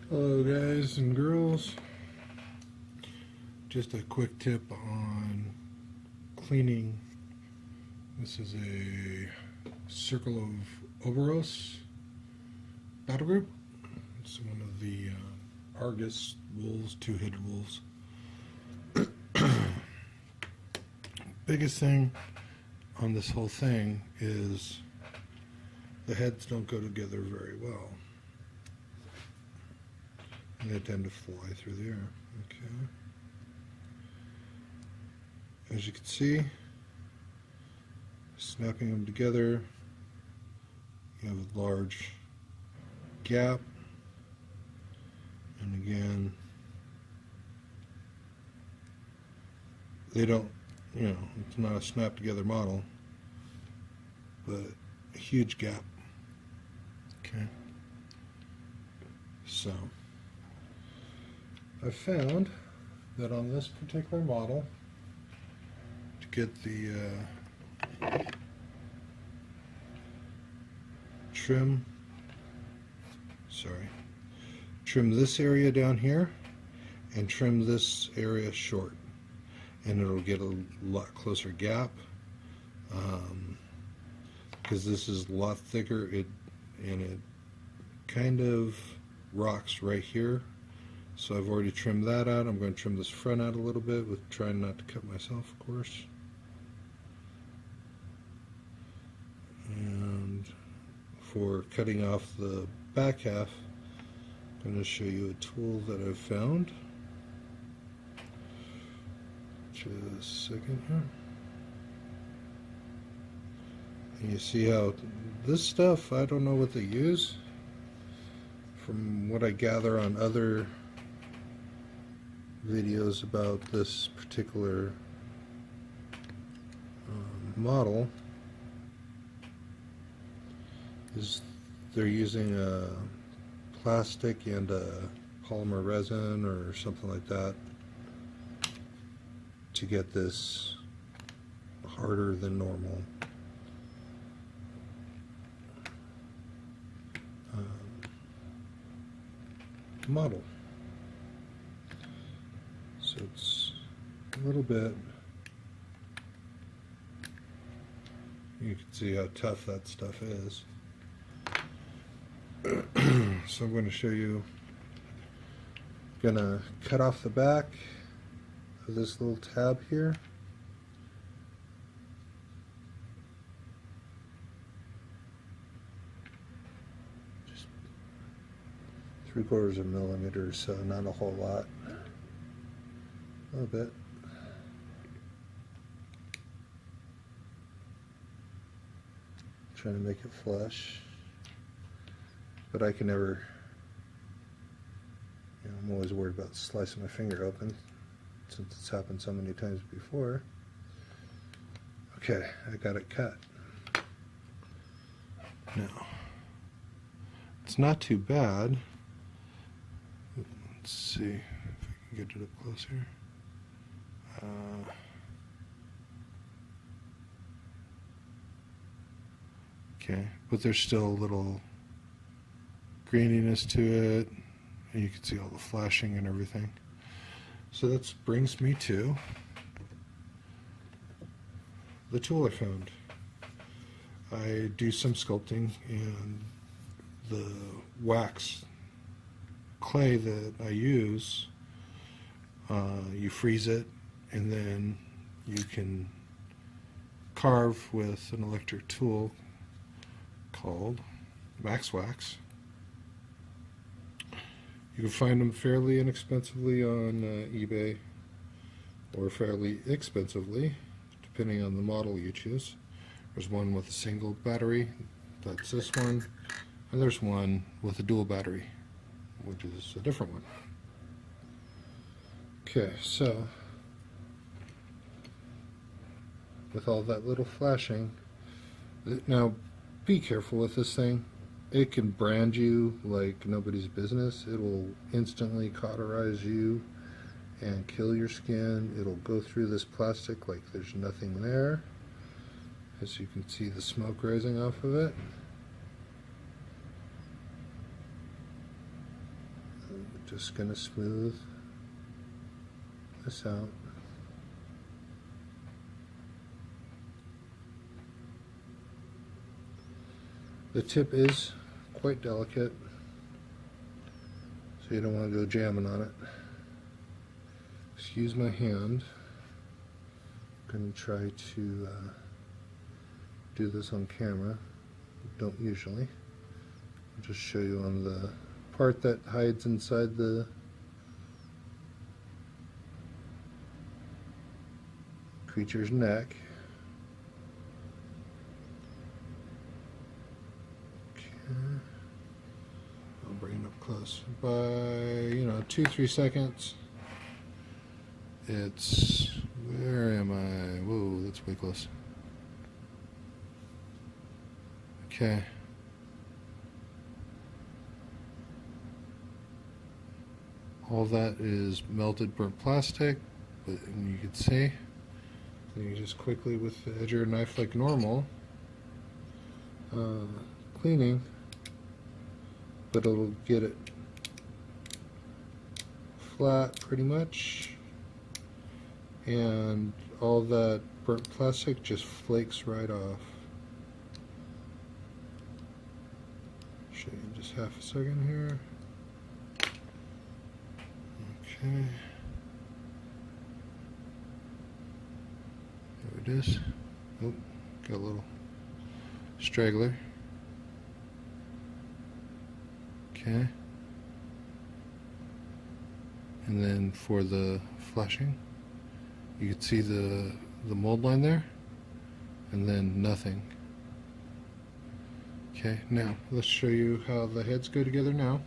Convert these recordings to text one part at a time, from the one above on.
Hello guys and girls, just a quick tip on cleaning. This is a Circle of Orboros battle group. It's one of the Argus wolves, two-headed wolves. Biggest thing on this whole thing is the heads don't go together very well. And they tend to fly through the air. Okay. As you can see, snapping them together, you have a large gap. And again, they don't, it's not a snap together model, but a huge gap. Okay. So, I found that on this particular model, to get the trim this area down here and trim this area short, and it'll get a lot closer gap, because this is a lot thicker, and it kind of rocks right here. So I've already trimmed that out. I'm going to trim this front out a little bit, with trying not to cut myself, of course. And for cutting off the back half, I'm going to show you a tool that I've found. Just a second here. And you see how this stuff, I don't know what they use. From what I gather on other videos about this particular model, is they're using a plastic and a polymer resin or something like that to get this harder than normal. Model. So it's a little bit, you can see how tough that stuff is. So I'm going to show you, going to cut off the back of this little tab here. Just 3/4 millimeters, so not a whole lot. A little bit. Trying to make it flush, but I can never, I'm always worried about slicing my finger open, since it's happened so many times before. Okay, I got it cut. Now, it's not too bad. Let's see if I can get it up closer. Okay, but there's still a little graininess to it, and you can see all the flashing and everything. So that brings me to the tool I found. I do some sculpting, and the wax clay that I use, you freeze it, and then you can carve with an electric tool called wax. You can find them fairly inexpensively on eBay, or fairly expensively, depending on the model you choose. There's one with a single battery, that's this one, and there's one with a dual battery, which is a different one. Okay, so with all that little flashing, now be careful with this thing. It can brand you like nobody's business. It will instantly cauterize you and kill your skin. It'll go through this plastic like there's nothing there. As you can see, the smoke rising off of it. I'm just going to smooth this out. The tip is quite delicate, so you don't want to go jamming on it. Excuse my hand. I'm going to try to do this on camera. Don't usually. I'll just show you on the part that hides inside the creature's neck. I'll bring it up close. By 2-3 seconds. It's, where am I? Whoa, that's way close. Okay. All that is melted burnt plastic, but you can see. Then you just quickly, with the edge of your knife like normal, cleaning, but it'll get it flat pretty much, and all that burnt plastic just flakes right off. Show you in just half a second here. Okay. There it is. Oh, got a little straggler. Okay. And then for the flashing, you can see the mold line there, and then nothing. Okay, now let's show you how the heads go together now.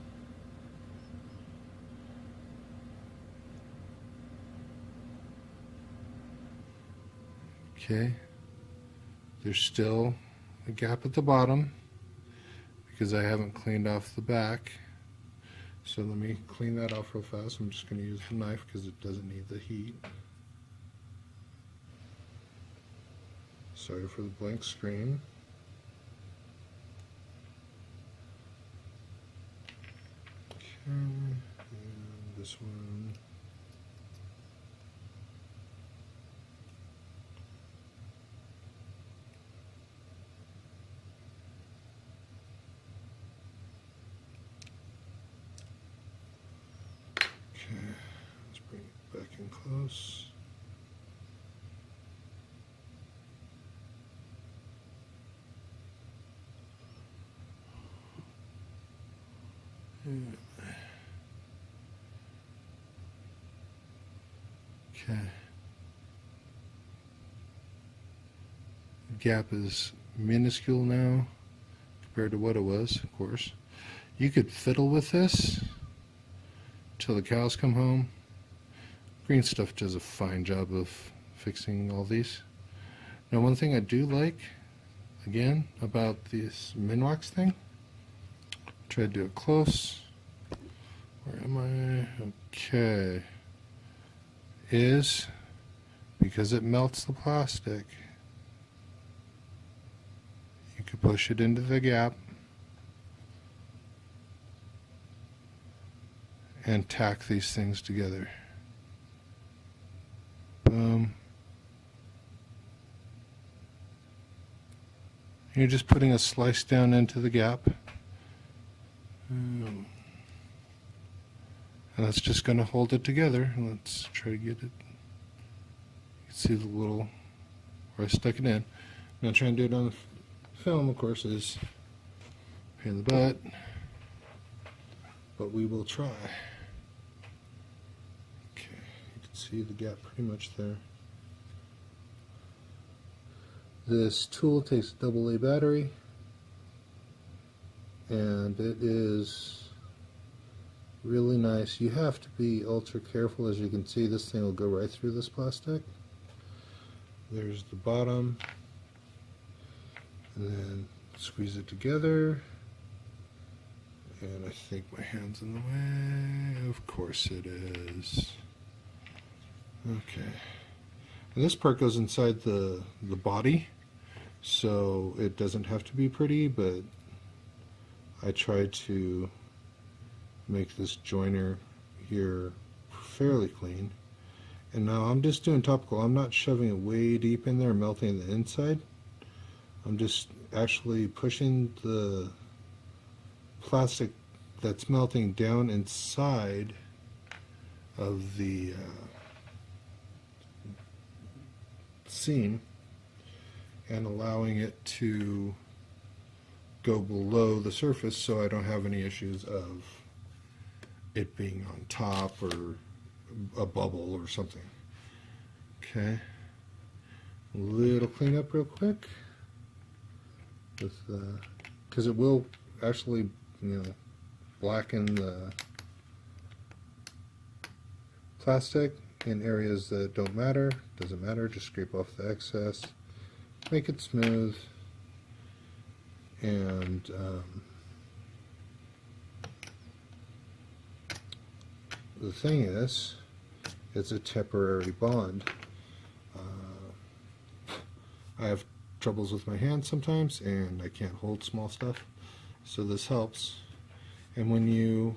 Okay, there's still a gap at the bottom because I haven't cleaned off the back. So let me clean that off real fast. I'm just going to use the knife because it doesn't need the heat. Sorry for the blank screen. Okay, and this one. Let's bring it back in close. Okay. The gap is minuscule now compared to what it was, of course. You could fiddle with this till the cows come home. Green Stuff does a fine job of fixing all these. Now, one thing I do like, again, about this Minwax thing, try to do it close. Where am I? Okay. Is because it melts the plastic, you could push it into the gap and tack these things together. Boom. You're just putting a slice down into the gap. And that's just going to hold it together. Let's try to get it. You can see the little where I stuck it in. Now trying to do it on film, of course, is a pain in the butt, but we will try. Okay, you can see the gap pretty much there. This tool takes a AA battery, and it is really nice. You have to be ultra careful. As you can see, this thing will go right through this plastic. There's the bottom, and then squeeze it together. And I think my hand's in the way. Of course it is. Okay. And this part goes inside the body, so it doesn't have to be pretty, but I try to make this joiner here fairly clean. And now I'm just doing topical. I'm not shoving it way deep in there, melting the inside. I'm just actually pushing the plastic that's melting down inside of the seam and allowing it to go below the surface so I don't have any issues of it being on top or a bubble or something. Okay, a little cleanup real quick with because it will actually, blacken the plastic in areas that don't matter. Doesn't matter, just scrape off the excess, make it smooth, and the thing is, it's a temporary bond. I have troubles with my hands sometimes, and I can't hold small stuff, so this helps. And when you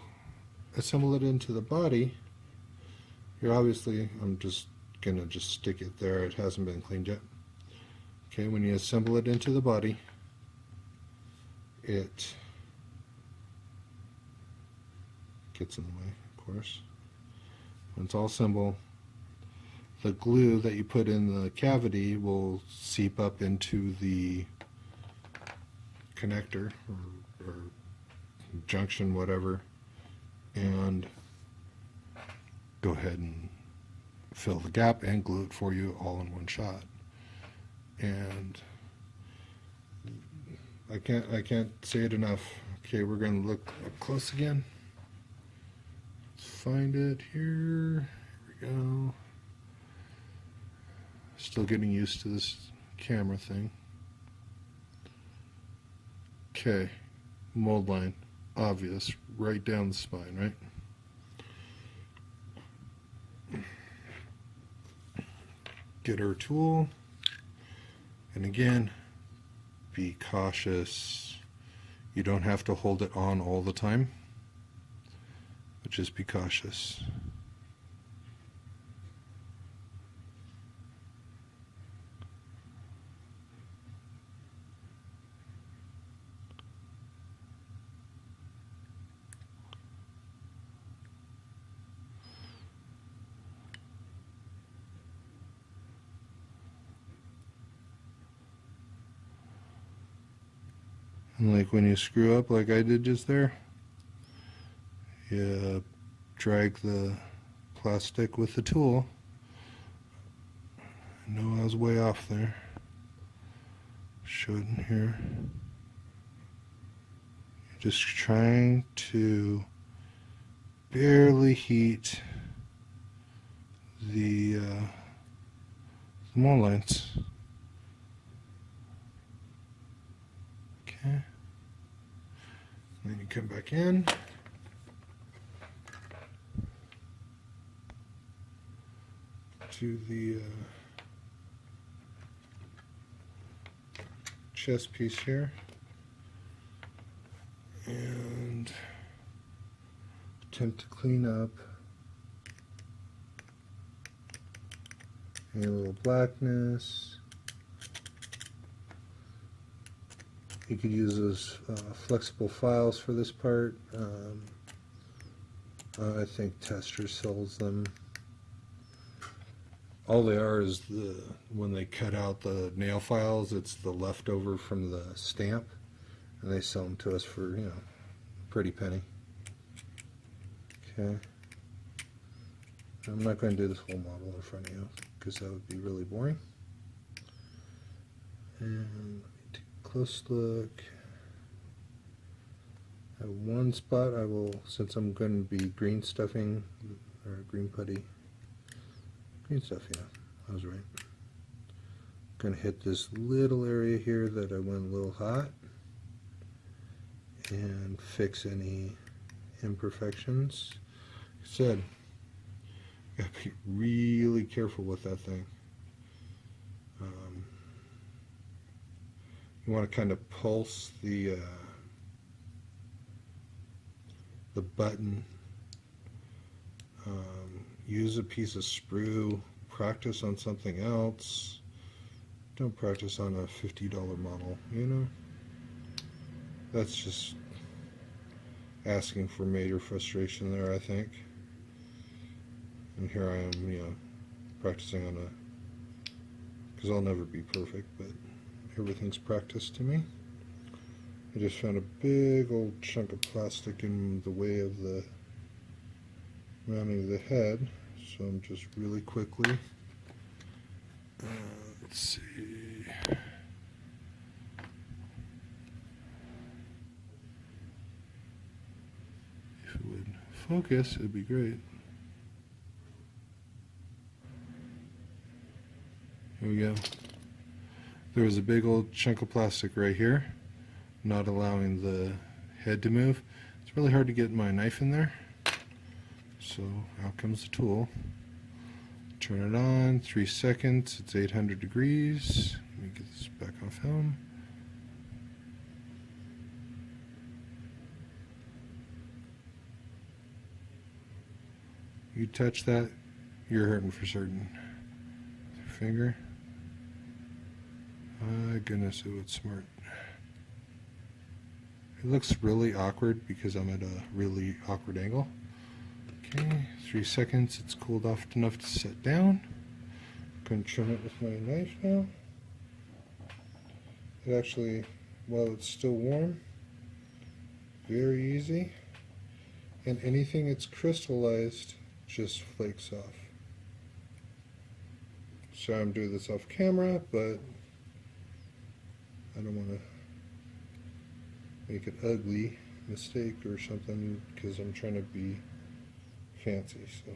assemble it into the body, you're obviously, I'm just gonna stick it there, it hasn't been cleaned yet. Okay, when you assemble it into the body, it gets in the way, of course. When it's all assembled, the glue that you put in the cavity will seep up into the connector or junction, whatever, and go ahead and fill the gap and glue it for you all in one shot. And I can't say it enough. Okay, we're going to look up close again. Let's find it here. Here we go. Still getting used to this camera thing. Okay, mold line, obvious, right down the spine, right? Get our tool, and again, be cautious. You don't have to hold it on all the time, but just be cautious. And like when you screw up like I did just there, you drag the plastic with the tool. I know I was way off there. Show it in here. Just trying to barely heat the mold lines. Okay. Then you come back in. To the chest piece here. And attempt to clean up any little blackness. You could use those flexible files for this part. I think Tester sells them. All they are is when they cut out the nail files, it's the leftover from the stamp, and they sell them to us for, a pretty penny. Okay. I'm not going to do this whole model in front of you because that would be really boring. And close look. At one spot I will, since I'm going to be green stuffing, or green putty, green stuff, yeah, I was right. Going to hit this little area here that I went a little hot and fix any imperfections. Like I said, you got to be really careful with that thing. You want to kind of pulse the the button. Use a piece of sprue, practice on something else. Don't practice on a $50 model, you know? That's just asking for major frustration there, I think. And here I am, you know, practicing on a, because I'll never be perfect, but everything's practice to me. I just found a big old chunk of plastic in the way of the mounting of the head, so I'm just really quickly, let's see, if it would focus, it'd be great. Here we go. There was a big old chunk of plastic right here, not allowing the head to move. It's really hard to get my knife in there. So out comes the tool. Turn it on, 3 seconds, it's 800 degrees. Let me get this back on film. You touch that, you're hurting for certain. With your finger. My goodness, it was smart. It looks really awkward because I'm at a really awkward angle. Okay, 3 seconds, it's cooled off enough to set down. I'm going to trim it with my knife now. It actually, while it's still warm, very easy. And anything that's crystallized just flakes off. So I'm doing this off camera, but I don't want to make an ugly mistake or something because I'm trying to be fancy. So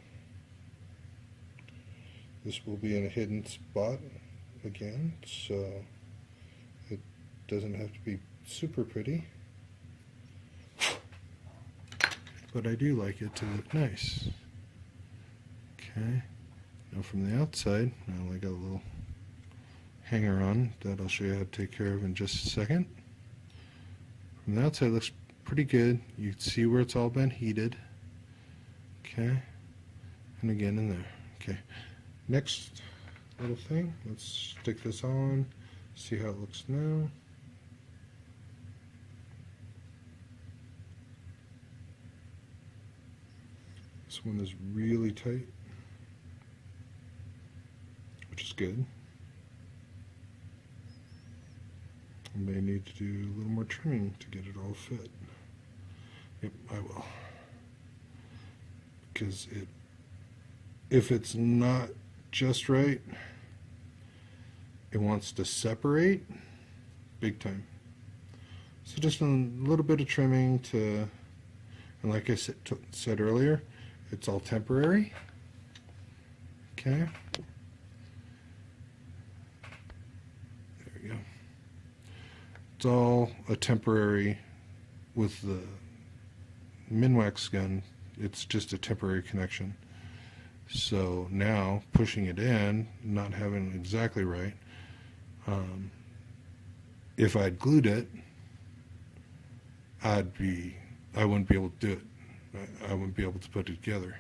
this will be in a hidden spot again, so it doesn't have to be super pretty, but I do like it to look nice. Okay, now from the outside, I only got a little hanger on that I'll show you how to take care of in just a second. From the outside, it looks pretty good. You can see where it's all been heated. Okay, and again in there. Okay, next little thing, let's stick this on, see how it looks now. This one is really tight, which is good. I may need to do a little more trimming to get it all fit. Yep, I will. Because if it's not just right, it wants to separate big time. So just a little bit of trimming to, and like I said earlier, it's all temporary. Okay. There we go. It's all a temporary with the Minwax gun. It's just a temporary connection. So now pushing it in, not having it exactly right, if I'd glued it, I wouldn't be able to do it. I wouldn't be able to put it together.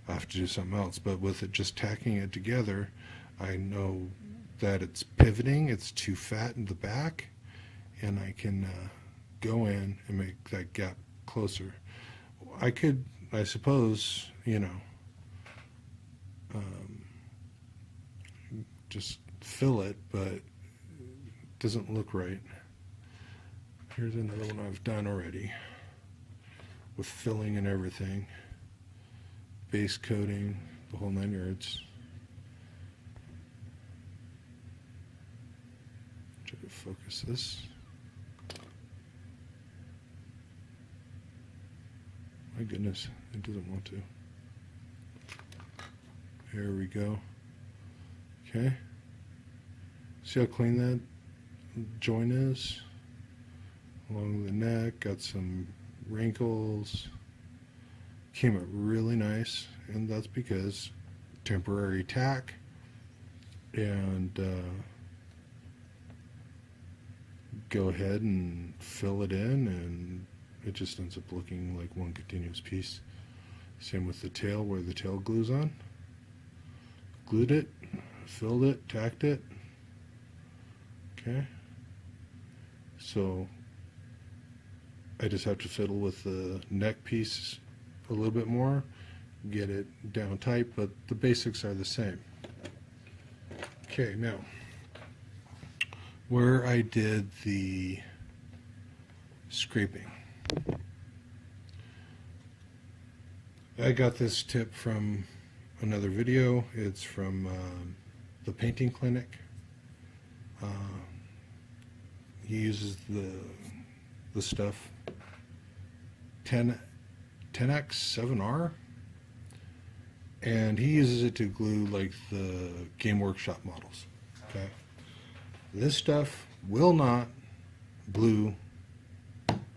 I have to do something else. But with it just tacking it together, I know that it's pivoting, it's too fat in the back, and I can go in and make that gap closer. I could, I suppose, you know, just fill it, but it doesn't look right. Here's another one I've done already with filling and everything, base coating, the whole 9 yards. Try to focus this. My goodness, it doesn't want to. There we go. Okay. See how clean that joint is? Along the neck, got some wrinkles. Came out really nice, and that's because temporary tack and go ahead and fill it in, and it just ends up looking like one continuous piece. Same with the tail, where the tail glues on. Glued it, filled it, tacked it. Okay. So I just have to fiddle with the neck piece a little bit more, get it down tight, but the basics are the same. Okay, now where I did the scraping, I got this tip from another video. It's from the painting clinic. He uses the stuff 10x 7R, and he uses it to glue like the Game Workshop models. Okay, this stuff will not glue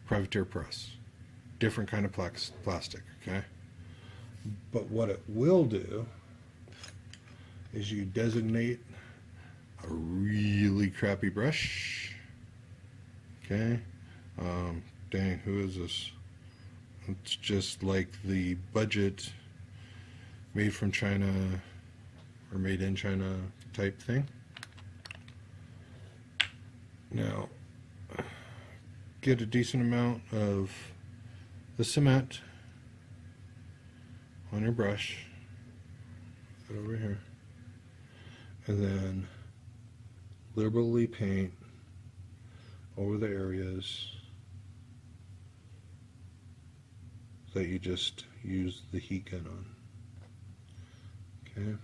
Privateer press. Different kind of plastic. Okay, but what it will do is you designate a really crappy brush. Okay, dang, who is this? It's just like the budget made from China or made in China type thing. Now, get a decent amount of the cement on your brush, put it over here, and then liberally paint over the areas that you just use the heat gun on. Okay.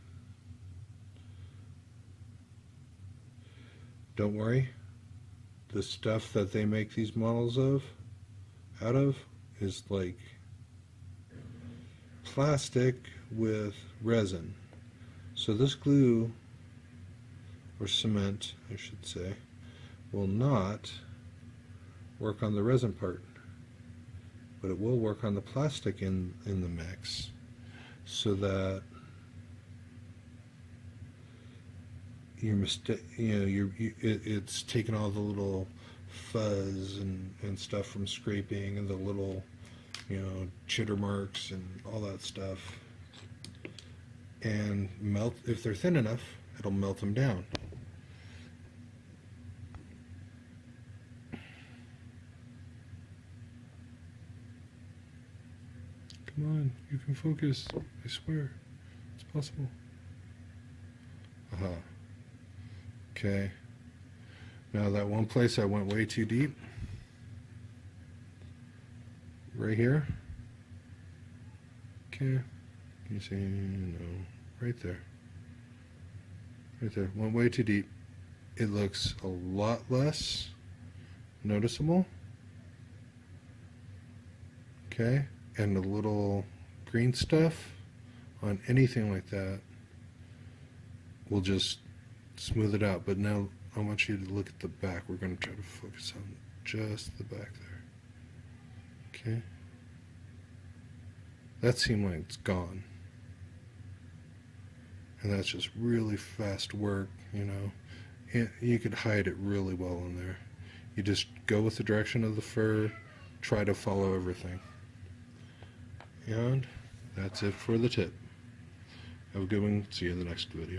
Don't worry, the stuff that they make these models out of is like plastic with resin. So this glue, or cement I should say, will not work on the resin part, but it will work on the plastic in the mix, so that it's taking all the little fuzz and stuff from scraping, and the little chitter marks and all that stuff, and melt. If they're thin enough, it'll melt them down. Come on, you can focus. I swear, it's possible. Okay. Now that one place I went way too deep, right here. Okay. Can you see? No. Right there. Right there. Went way too deep. It looks a lot less noticeable. Okay. And the little green stuff on anything like that will just smooth it out. But now I want you to look at the back. We're going to try to focus on just the back there. Okay. That seemed like it's gone. And that's just really fast work, You could hide it really well in there. You just go with the direction of the fur, try to follow everything. And that's it for the tip. Have a good one. See you in the next video.